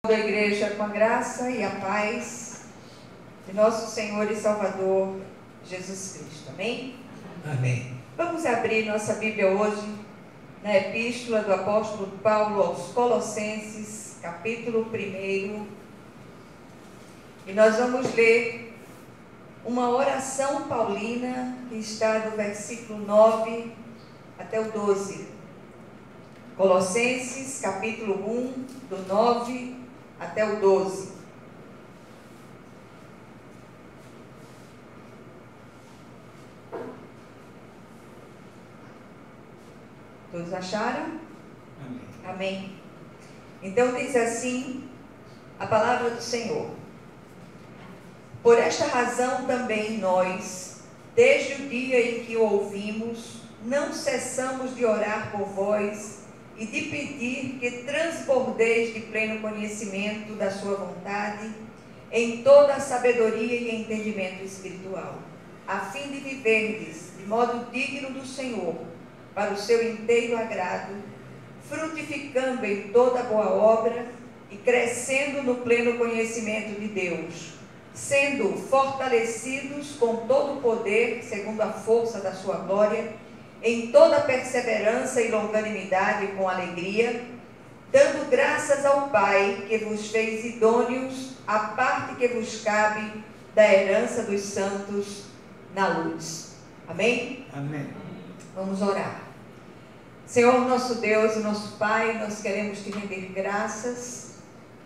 Da igreja, com a graça e a paz de nosso Senhor e Salvador Jesus Cristo. Amém? Amém. Vamos abrir nossa Bíblia hoje na epístola do apóstolo Paulo aos Colossenses, capítulo 1, e nós vamos ler uma oração paulina que está do versículo 9 até o 12. Colossenses, capítulo 1, do 9 até o 12. Todos acharam? Amém. Amém. Então diz assim a palavra do Senhor: por esta razão também nós, desde o dia em que o ouvimos, não cessamos de orar por vós e de pedir que transbordeis de pleno conhecimento da sua vontade, em toda a sabedoria e entendimento espiritual, a fim de viverdes de modo digno do Senhor, para o seu inteiro agrado, frutificando em toda boa obra e crescendo no pleno conhecimento de Deus, sendo fortalecidos com todo o poder, segundo a força da sua glória, em toda perseverança e longanimidade com alegria, dando graças ao Pai que vos fez idôneos à parte que vos cabe da herança dos santos na luz. Amém? Amém. Vamos orar. Senhor, nosso Deus e nosso Pai, nós queremos te render graças,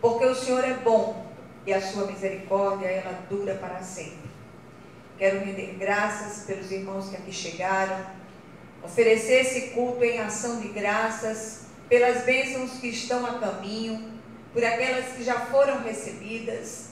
porque o Senhor é bom e a sua misericórdia, ela dura para sempre. Quero render graças pelos irmãos que aqui chegaram, oferecer esse culto em ação de graças, pelas bênçãos que estão a caminho, por aquelas que já foram recebidas,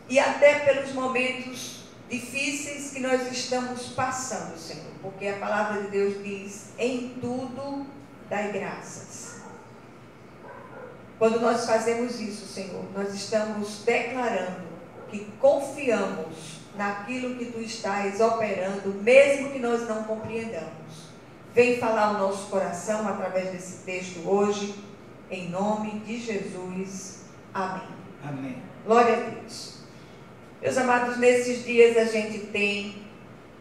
e até pelos momentos difíceis que nós estamos passando, Senhor, porque a palavra de Deus diz: em tudo dai graças. Quando nós fazemos isso, Senhor, nós estamos declarando que confiamos naquilo que Tu estás operando, mesmo que nós não compreendamos. Vem falar ao nosso coração através desse texto hoje, em nome de Jesus. Amém. Amém. Glória a Deus. Meus amados, nesses dias a gente tem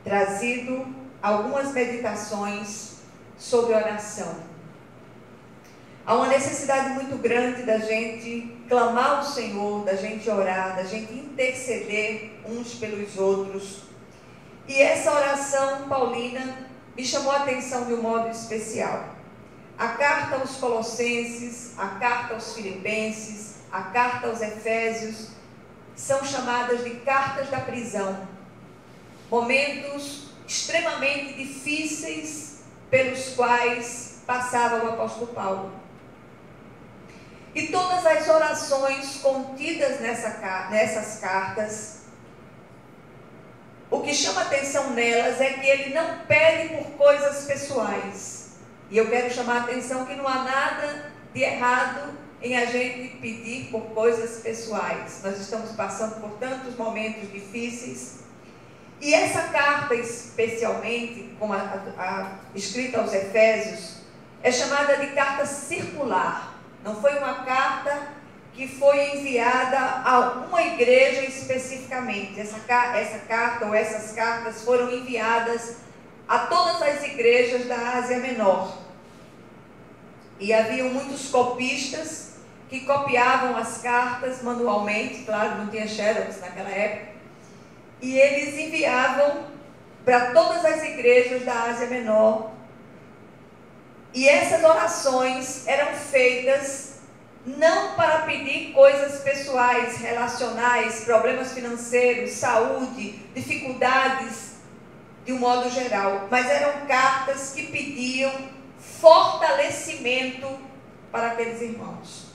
trazido algumas meditações sobre oração. Há uma necessidade muito grande da gente clamar ao Senhor, da gente orar, da gente interceder uns pelos outros. E essa oração paulina me chamou a atenção de um modo especial. A carta aos Colossenses, a carta aos Filipenses, a carta aos Efésios são chamadas de cartas da prisão. Momentos extremamente difíceis pelos quais passava o apóstolo Paulo. E todas as orações contidas nessas cartas, o que chama atenção nelas é que ele não pede por coisas pessoais. E eu quero chamar a atenção que não há nada de errado em a gente pedir por coisas pessoais. Nós estamos passando por tantos momentos difíceis. E essa carta, especialmente, como escrita aos Efésios, é chamada de carta circular. Não foi uma carta que foi enviada a uma igreja especificamente. Essa carta ou essas cartas foram enviadas a todas as igrejas da Ásia Menor. E haviam muitos copistas que copiavam as cartas manualmente, claro, não tinha xerox naquela época, e eles enviavam para todas as igrejas da Ásia Menor. E essas orações eram feitas não para pedir coisas pessoais, relacionais, problemas financeiros, saúde, dificuldades de um modo geral, mas eram cartas que pediam fortalecimento para aqueles irmãos.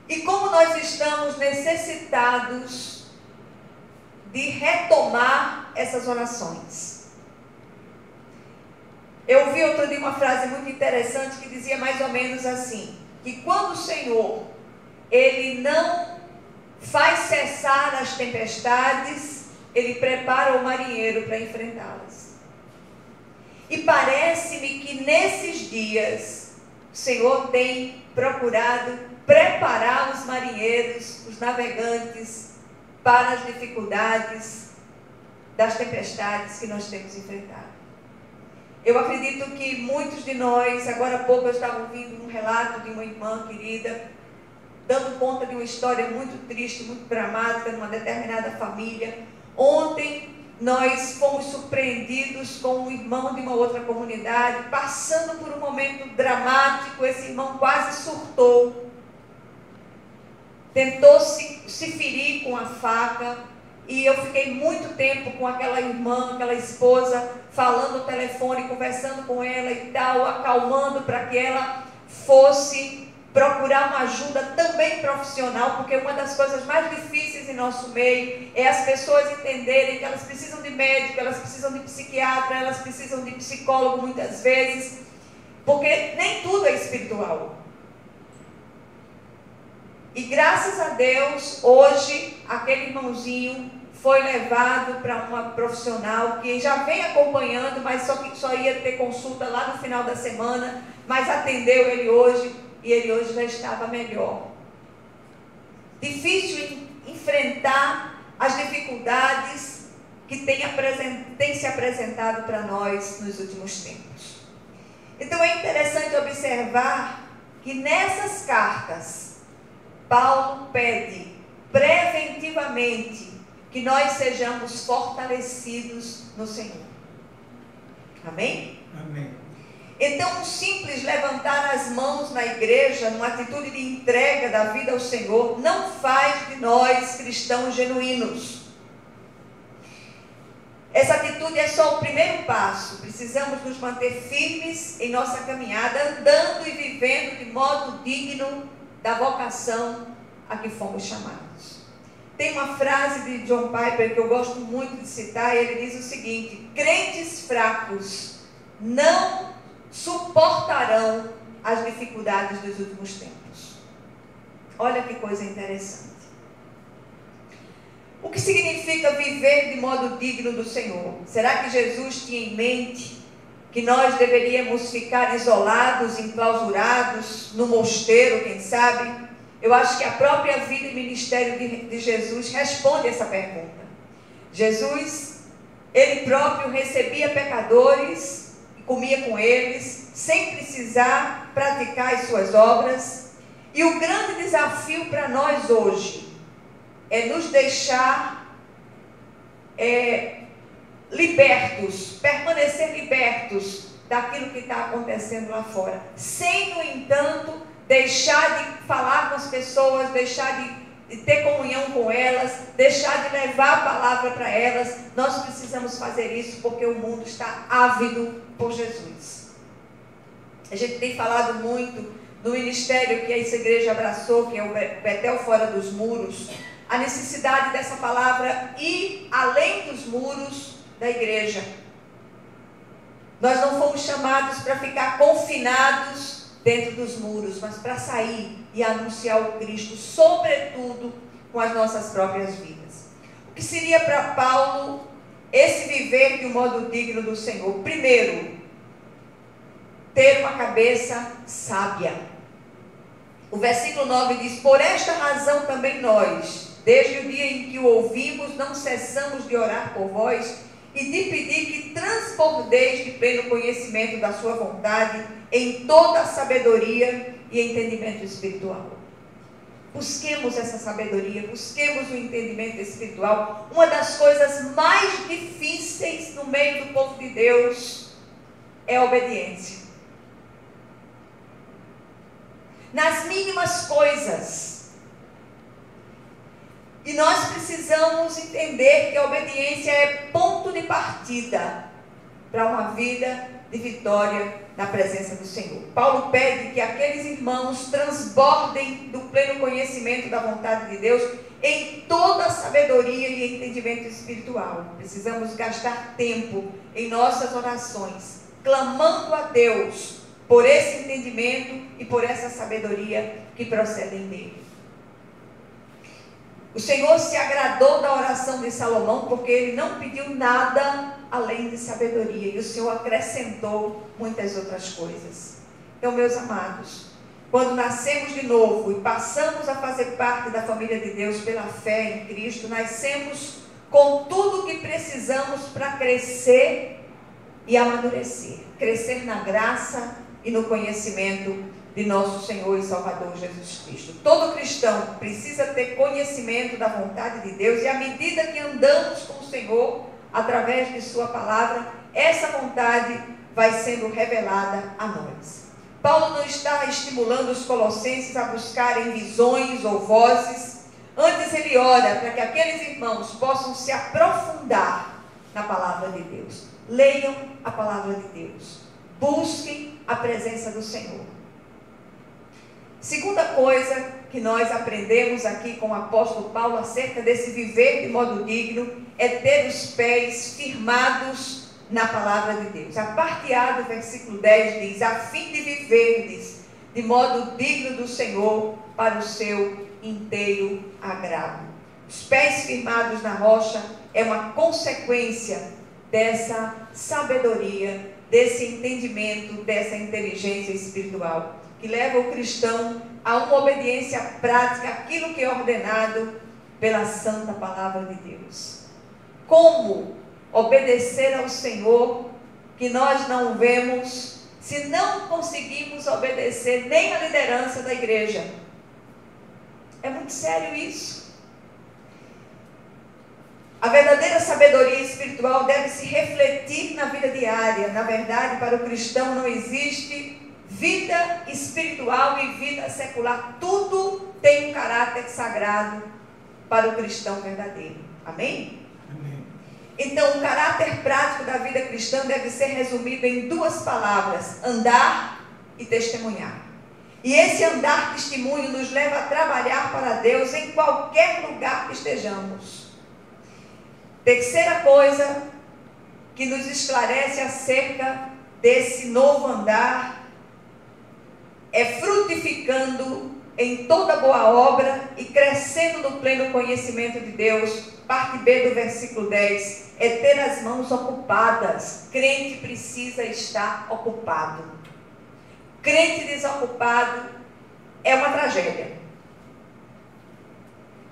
E como nós estamos necessitados de retomar essas orações. Eu ouvi outro dia uma frase muito interessante que dizia mais ou menos assim, que quando o Senhor, Ele não faz cessar as tempestades, Ele prepara o marinheiro para enfrentá-las. E parece-me que nesses dias, o Senhor tem procurado preparar os marinheiros, os navegantes, para as dificuldades das tempestades que nós temos enfrentado. Eu acredito que muitos de nós, agora há pouco eu estava ouvindo um relato de uma irmã querida, dando conta de uma história muito triste, muito dramática, de uma determinada família. Ontem nós fomos surpreendidos com um irmão de uma outra comunidade, passando por um momento dramático. Esse irmão quase surtou, tentou se ferir com a faca, e eu fiquei muito tempo com aquela irmã, aquela esposa, falando no telefone, conversando com ela e tal, acalmando para que ela fosse procurar uma ajuda também profissional, porque uma das coisas mais difíceis em nosso meio é as pessoas entenderem que elas precisam de médico, elas precisam de psiquiatra, elas precisam de psicólogo muitas vezes, porque nem tudo é espiritual. E graças a Deus, hoje, aquele irmãozinho foi levado para uma profissional que já vem acompanhando, mas só ia ter consulta lá no final da semana, mas atendeu ele hoje, e ele hoje já estava melhor. Difícil enfrentar as dificuldades que tem se apresentado para nós nos últimos tempos. Então é interessante observar que nessas cartas, Paulo pede preventivamente que nós sejamos fortalecidos no Senhor. Amém? Amém. Então, um simples levantar as mãos na igreja, numa atitude de entrega da vida ao Senhor, não faz de nós cristãos genuínos. Essa atitude é só o primeiro passo. Precisamos nos manter firmes em nossa caminhada, andando e vivendo de modo digno da vocação a que fomos chamados. Tem uma frase de John Piper que eu gosto muito de citar, e ele diz o seguinte: crentes fracos não suportarão as dificuldades dos últimos tempos. Olha que coisa interessante. O que significa viver de modo digno do Senhor? Será que Jesus tinha em mente que nós deveríamos ficar isolados, enclausurados, no mosteiro, quem sabe? Eu acho que a própria vida e ministério de Jesus responde essa pergunta. Jesus, ele próprio recebia pecadores, comia com eles, sem precisar praticar as suas obras. E o grande desafio para nós hoje é nos deixar libertos, permanecer libertos daquilo que está acontecendo lá fora, sem, no entanto, deixar de falar com as pessoas, deixar de ter comunhão com elas, deixar de levar a palavra para elas. Nós precisamos fazer isso porque o mundo está ávido por Jesus. A gente tem falado muito no ministério que essa igreja abraçou, que é o Betel Fora dos Muros, a necessidade dessa palavra ir além dos muros da igreja. Nós não fomos chamados para ficar confinados dentro dos muros, mas para sair e anunciar o Cristo, sobretudo com as nossas próprias vidas. O que seria para Paulo esse viver de um modo digno do Senhor? Primeiro, ter uma cabeça sábia. O versículo 9 diz: por esta razão também nós, desde o dia em que o ouvimos, não cessamos de orar por vós e de pedir que transbordeis de pleno conhecimento da sua vontade em toda a sabedoria e entendimento espiritual. Busquemos essa sabedoria, busquemos o entendimento espiritual. Uma das coisas mais difíceis no meio do povo de Deus é a obediência. Nas mínimas coisas. E nós precisamos entender que a obediência é ponto de partida para uma vida de vitória na presença do Senhor. Paulo pede que aqueles irmãos transbordem do pleno conhecimento da vontade de Deus em toda a sabedoria e entendimento espiritual. Precisamos gastar tempo em nossas orações, clamando a Deus por esse entendimento e por essa sabedoria que procedem dele. O Senhor se agradou da oração de Salomão, porque ele não pediu nada além de sabedoria, e o Senhor acrescentou muitas outras coisas. Então, meus amados, quando nascemos de novo e passamos a fazer parte da família de Deus pela fé em Cristo, nascemos com tudo o que precisamos para crescer e amadurecer. Crescer na graça e no conhecimento de nosso Senhor e Salvador Jesus Cristo. Todo cristão precisa ter conhecimento da vontade de Deus, e à medida que andamos com o Senhor, através de sua palavra, essa vontade vai sendo revelada a nós. Paulo não está estimulando os colossenses a buscarem visões ou vozes. Antes ele ora para que aqueles irmãos possam se aprofundar na palavra de Deus. Leiam a palavra de Deus. Busquem a presença do Senhor. Segunda coisa que nós aprendemos aqui com o apóstolo Paulo acerca desse viver de modo digno é ter os pés firmados na palavra de Deus. A parte A do versículo 10 diz: a fim de viverdes de modo digno do Senhor, para o seu inteiro agrado. Os pés firmados na rocha é uma consequência dessa sabedoria, desse entendimento, dessa inteligência espiritual, que leva o cristão a uma obediência prática àquilo que é ordenado pela santa palavra de Deus. Como obedecer ao Senhor, que nós não vemos, se não conseguimos obedecer nem a liderança da igreja? É muito sério isso. A verdadeira sabedoria espiritual deve se refletir na vida diária. Na verdade, para o cristão não existe vida espiritual e vida secular. Tudo tem um caráter sagrado para o cristão verdadeiro. Amém? Amém. Então, o caráter prático da vida cristã deve ser resumido em duas palavras: andar e testemunhar. E esse andar testemunho nos leva a trabalhar para Deus em qualquer lugar que estejamos. Terceira coisa que nos esclarece acerca desse novo andar é frutificando em toda boa obra e crescendo no pleno conhecimento de Deus. Parte B do versículo 10 é ter as mãos ocupadas. Crente precisa estar ocupado. Crente desocupado é uma tragédia.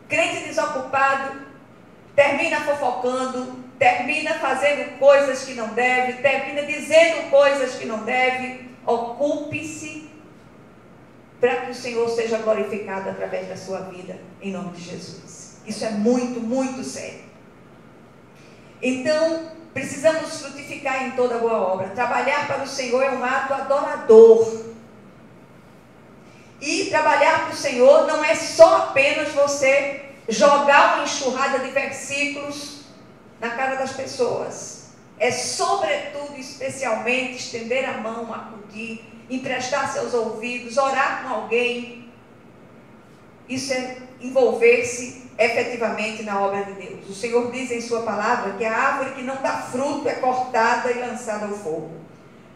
Crente desocupado termina fofocando, termina fazendo coisas que não deve, termina dizendo coisas que não deve. Ocupe-se para que o Senhor seja glorificado através da sua vida, em nome de Jesus. Isso é muito, muito sério. Então, precisamos frutificar em toda boa obra. Trabalhar para o Senhor é um ato adorador. E trabalhar para o Senhor não é só apenas você jogar uma enxurrada de versículos na cara das pessoas. É sobretudo, especialmente, estender a mão, acudir, emprestar seus ouvidos, orar com alguém. Isso é envolver-se efetivamente na obra de Deus. O Senhor diz em sua palavra que a árvore que não dá fruto é cortada e lançada ao fogo.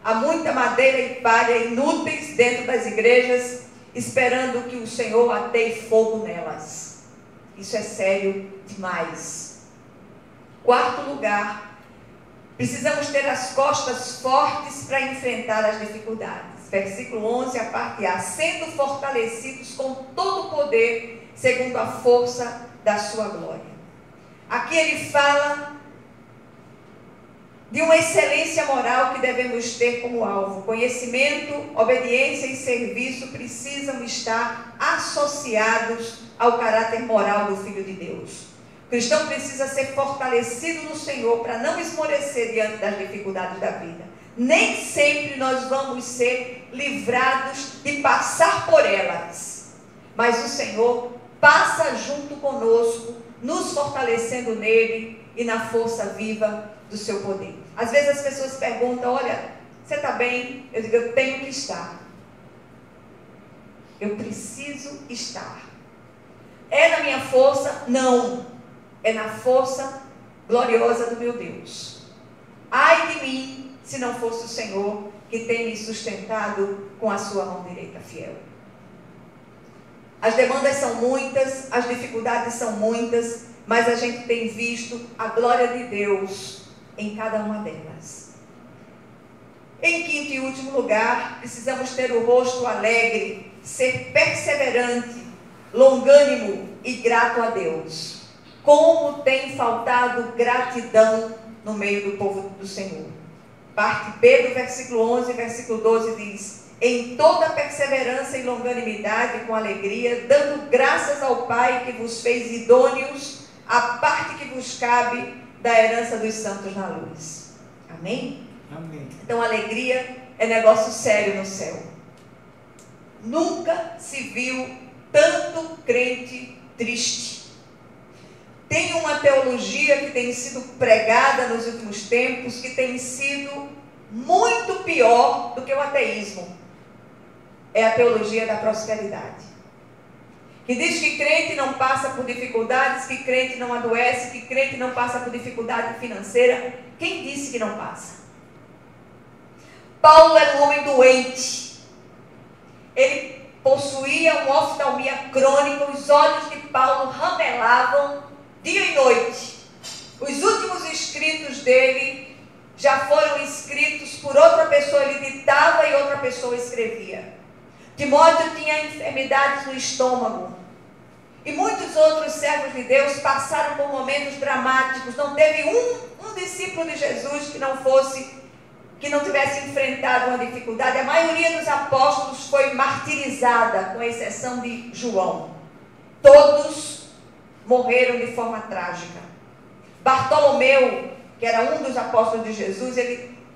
Há muita madeira e palha inúteis dentro das igrejas, esperando que o Senhor ateie fogo nelas. Isso é sério demais. Quarto lugar, precisamos ter as costas fortes para enfrentar as dificuldades. Versículo 11, a parte A: sendo fortalecidos com todo o poder, segundo a força da sua glória. Aqui ele fala de uma excelência moral que devemos ter como alvo. Conhecimento, obediência e serviço precisam estar associados ao caráter moral do Filho de Deus. O cristão precisa ser fortalecido no Senhor para não esmorecer diante das dificuldades da vida. Nem sempre nós vamos ser livrados de passar por elas, mas o Senhor passa junto conosco, nos fortalecendo nele e na força viva do seu poder. Às vezes as pessoas perguntam: olha, você está bem? Eu digo: eu tenho que estar. Eu preciso estar. É na minha força? Não. É na força gloriosa do meu Deus. Ai de mim, se não fosse o Senhor que tem me sustentado com a sua mão direita fiel. As demandas são muitas, as dificuldades são muitas, mas a gente tem visto a glória de Deus em cada uma delas. Em quinto e último lugar, precisamos ter o rosto alegre ser perseverante, longânimo e grato a Deus. Como tem faltado gratidão no meio do povo do Senhor. Parte B do versículo 11, versículo 12 diz: em toda perseverança e longanimidade com alegria, dando graças ao Pai que vos fez idôneos à parte que vos cabe da herança dos santos na luz. Amém? Amém. Então, alegria é negócio sério no céu. Nunca se viu tanto crente triste. Tem uma teologia que tem sido pregada nos últimos tempos, que tem sido muito pior do que o ateísmo. É a teologia da prosperidade. Que diz que crente não passa por dificuldades, que crente não adoece, que crente não passa por dificuldade financeira. Quem disse que não passa? Paulo era um homem doente. Ele possuía uma oftalmia crônica, os olhos de Paulo ramelavam dia e noite. Os últimos escritos dele já foram escritos por outra pessoa, ele ditava e outra pessoa escrevia. Timóteo tinha enfermidades no estômago. E muitos outros servos de Deus passaram por momentos dramáticos. Não teve um discípulo de Jesus que não tivesse enfrentado uma dificuldade. A maioria dos apóstolos foi martirizada, com exceção de João. Todos morreram de forma trágica. Bartolomeu, que era um dos apóstolos de Jesus,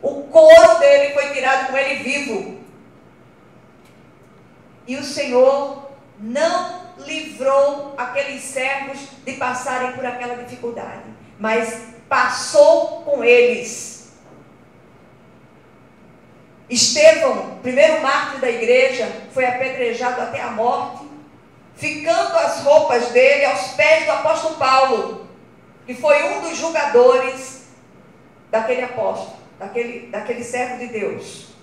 o couro dele foi tirado com ele vivo. E o Senhor não livrou aqueles servos de passarem por aquela dificuldade, mas passou com eles. Estevão, primeiro mártir da igreja, foi apedrejado até a morte, ficando as roupas dele aos pés do apóstolo Paulo, que foi um dos julgadores daquele apóstolo, daquele servo de Deus.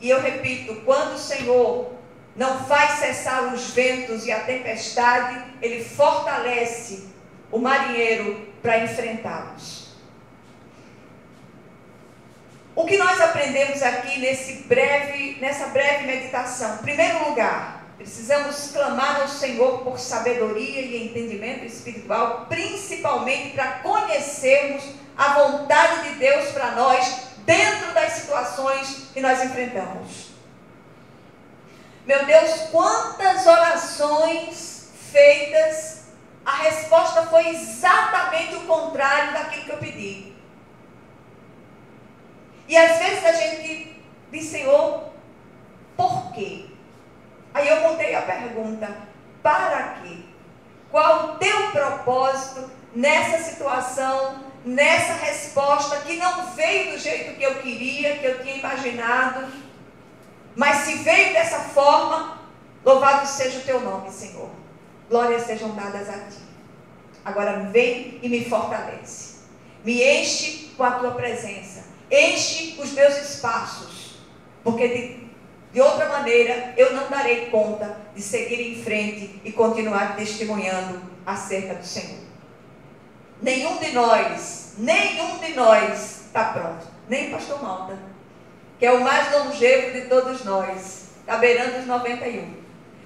E eu repito, quando o Senhor não faz cessar os ventos e a tempestade, Ele fortalece o marinheiro para enfrentá-los. O que nós aprendemos aqui nessa breve meditação? Em primeiro lugar, precisamos clamar ao Senhor por sabedoria e entendimento espiritual, principalmente para conhecermos a vontade de Deus para nós, dentro das situações que nós enfrentamos. Meu Deus, quantas orações feitas, a resposta foi exatamente o contrário daquilo que eu pedi. E às vezes a gente diz: Senhor, por quê? Aí eu montei a pergunta: para quê? Qual o teu propósito nessa situação, nessa resposta que não veio do jeito que eu queria, que eu tinha imaginado, mas se veio dessa forma, louvado seja o teu nome, Senhor. Glórias sejam dadas a ti. Agora vem e me fortalece. Me enche com a tua presença. Enche os meus espaços, porque de outra maneira eu não darei conta de seguir em frente e continuar testemunhando acerca do Senhor. Nenhum de nós está pronto. Nem o pastor Malta, que é o mais longevo de todos nós, está beirando os 91.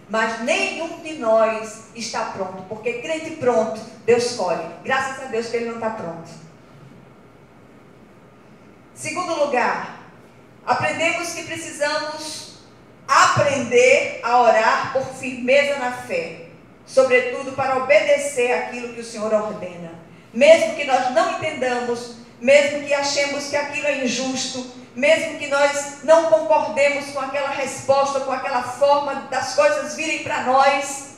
Mas nenhum de nós está pronto, porque crente pronto, Deus escolhe. Graças a Deus que ele não está pronto. Segundo lugar, aprendemos que precisamos aprender a orar por firmeza na fé, sobretudo para obedecer aquilo que o Senhor ordena. Mesmo que nós não entendamos, mesmo que achemos que aquilo é injusto, mesmo que nós não concordemos com aquela resposta, com aquela forma das coisas virem para nós,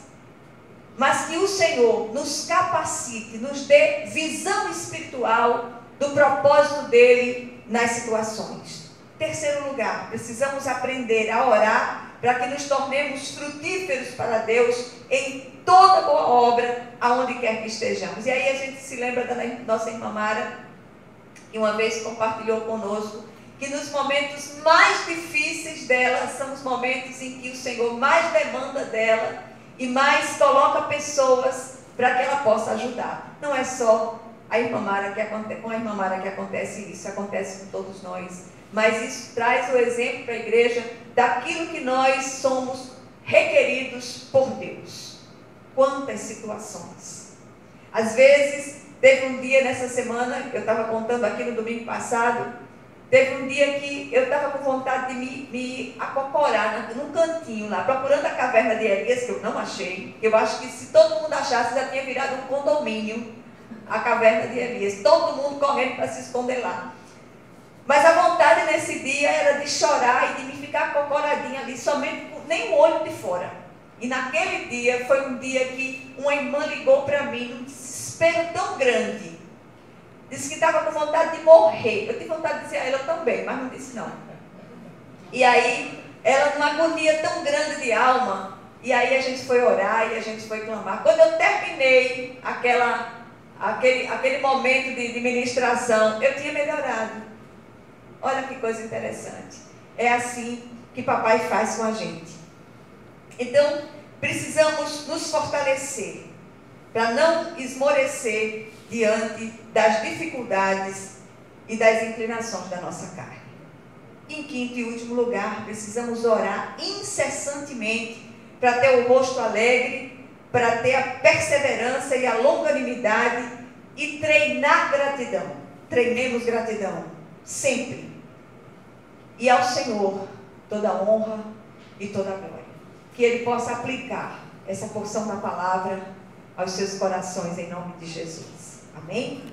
mas que o Senhor nos capacite, nos dê visão espiritual do propósito dele nas situações. Terceiro lugar, precisamos aprender a orar para que nos tornemos frutíferos para Deus em toda boa obra, aonde quer que estejamos. E aí a gente se lembra da nossa irmã Mara, que uma vez compartilhou conosco, que nos momentos mais difíceis dela, são os momentos em que o Senhor mais demanda dela e mais coloca pessoas para que ela possa ajudar. Não é só com a irmã Mara que acontece isso, acontece com todos nós. Mas isso traz o exemplo para a igreja daquilo que nós somos requeridos por Deus. Quantas situações. Às vezes, teve um dia nessa semana, eu estava contando aqui no domingo passado, teve um dia que eu estava com vontade de me acocorar num cantinho lá, procurando a caverna de Elias, que eu não achei. Eu acho que se todo mundo achasse, já tinha virado um condomínio, a caverna de Elias. Todo mundo correndo para se esconder lá. Mas a vontade nesse dia era de chorar e de me ficar acocoradinha ali, somente com nem o olho de fora. E naquele dia, foi um dia que uma irmã ligou para mim, num desespero tão grande. Disse que estava com vontade de morrer. Eu tive vontade de dizer a ela também, mas não disse não. E aí, ela numa agonia tão grande de alma, e aí a gente foi orar e a gente foi clamar. Quando eu terminei aquele momento de ministração, eu tinha melhorado. Olha que coisa interessante. É assim que papai faz com a gente. Então, precisamos nos fortalecer para não esmorecer diante das dificuldades e das inclinações da nossa carne. Em quinto e último lugar, precisamos orar incessantemente para ter o rosto alegre, para ter a perseverança e a longanimidade e treinar gratidão. Treinemos gratidão, sempre. E ao Senhor toda a honra e toda a glória. Que Ele possa aplicar essa porção da palavra aos seus corações em nome de Jesus. Amém?